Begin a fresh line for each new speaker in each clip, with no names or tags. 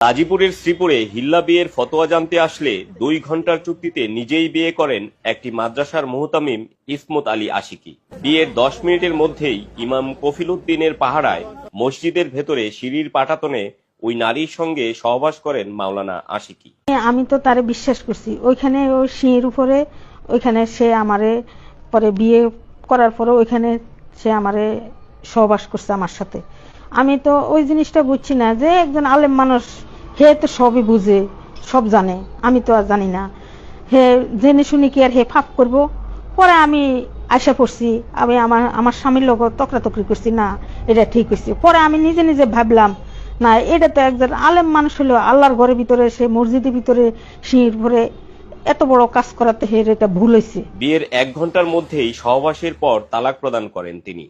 গাজীপুরের শ্রীপুরে হিল্লা বিয়ের ফতোয়া জানতে আসলে 2 ঘন্টার চুক্তিতে নিজেই বিয়ে করেন একটি মাদ্রাসার মুহতামিম ইসমত আলী আশিকি। বিয়ের 10 মিনিটের মধ্যেই ইমাম কফিল উদ্দিনের পাহারায় মসজিদের ভেতরে সিঁড়ির পাটাতনে ওই নারীর সঙ্গে সহবাস করেন মাওলানা আশিকি।
আমি তো তারে বিশ্বাস করছি, ওইখানে ওই সিঁড়ির উপরে ওইখানে সে আমারে পরে বিয়ে করার পরে ওইখানে সে আমারে সহবাস করছে আমার সাথে। আমি তো ওই জিনিসটা বুঝছি না যে একজন আলেম মানুষ, হে তো সবই বুঝে, সব জানে, আমি তো আর জানি না। হে জেনে শুনি কি আর হে ফাপ করব? পরে আমি আশা করছি, আমি আমার স্বামীর লোক তকরাতকরি করছি, না এটা ঠিক হয়েছে। পরে আমি নিজে নিজে ভাবলাম, না এটা তো একজন আলেম মানুষ হলো, আল্লাহর ঘরের ভিতরে, সে মসজিদের ভিতরে সিঁড়ির ভরে এত বড় কাজ করাতে হে এটা ভুল হয়েছে।
বিয়ের 1 ঘন্টার মধ্যেই সহবাসের পর তালাক প্রদান করেন তিনি।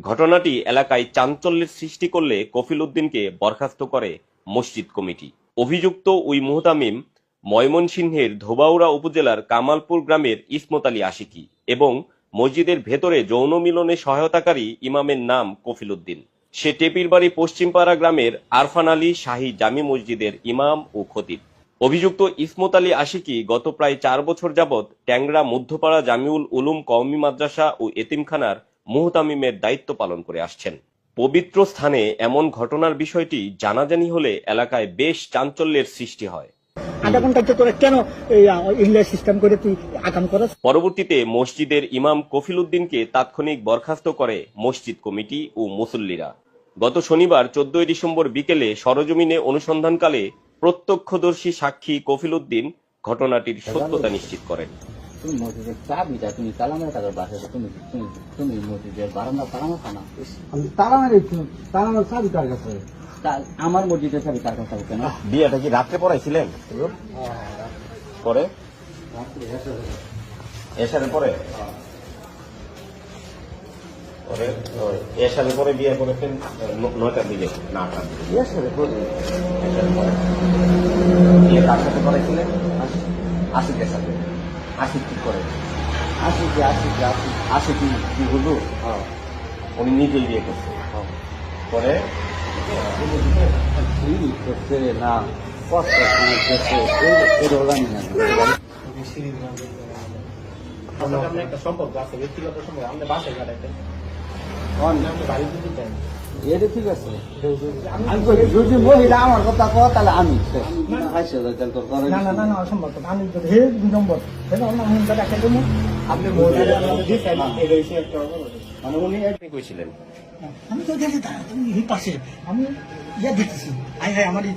ঘটনাটি এলাকায় চাঞ্চল্যের সৃষ্টি করলে কফিল উদ্দিনকে বরখাস্ত করে মসজিদ কমিটি। অভিযুক্ত ওই মুহতামিম ময়মনসিংহের ধোবাউড়া উপজেলার কামালপুর গ্রামের ইসমত আলী আশিকি এবং মসজিদের ভেতরে যৌন মিলনে সহায়তাকারী ইমামের নাম কফিল উদ্দিন। সে টেপিরবাড়ি পশ্চিমপাড়া গ্রামের আরফান আলী শাহী জামি মসজিদের ইমাম ও খতিব। অভিযুক্ত ইসমত আলী আশিকি গত প্রায় 4 বছর যাবৎ ট্যাংরা মধ্যপাড়া জামিউল উলুম কওমি মাদ্রাসা ও এতিমখানার মুহতামিমের দায়িত্ব পালন করে আসছেন। পবিত্র স্থানে এমন ঘটনার বিষয়টি জানাজানি হলে এলাকায় বেশ চাঞ্চল্যের সৃষ্টি হয়। পরবর্তীতে মসজিদের ইমাম কফিল উদ্দিনকে তাৎক্ষণিক বরখাস্ত করে মসজিদ কমিটি ও মুসল্লিরা। গত শনিবার 14 ডিসেম্বর বিকেলে সরজমিনে অনুসন্ধানকালে প্রত্যক্ষদর্শী সাক্ষী কফিল উদ্দিন ঘটনাটির সত্যতা নিশ্চিত করেন।
তুমি মসজিদের চাবিটা তুমি তালা মেরে তাদের বাসায় তুমি মসজিদের বারান্দা তালা মারতা না?
আমি তালা মেরে তালা মার চাবি কার কাছে?
আমার মসজিদের চাবি তার কাছে কেন?
বিয়েটা কি রাত্রে পড়াইছিলেন? পরে এসারের পরে এসারের পরে বিয়ে করেছেন 9টার দিকে না 8টার দিকে।
এসারে পরে
বিয়ে কার সাথে করাইছিলেন? আশিকের সাথে। আশিক কি করে? আশিক কি হলো? উনি নিজেই বিয়ে করছে। পরে
না
একটা সম্পর্ক আছে, ব্যক্তিগত সম্পর্ক, আমাদের বাসায় কাটাইতেন, বাড়িতে দিতেন।
এটা ঠিক আছে। আমি যদি মহিলা আমার কথা কো তাহলে আমি
না অসম্ভব। আমি হে 2 নম্বর আপনি মানে উনি
কইছিলেন
আমি তো দেখি পাশে আমি ইয়া দেখতেছি, আমার এই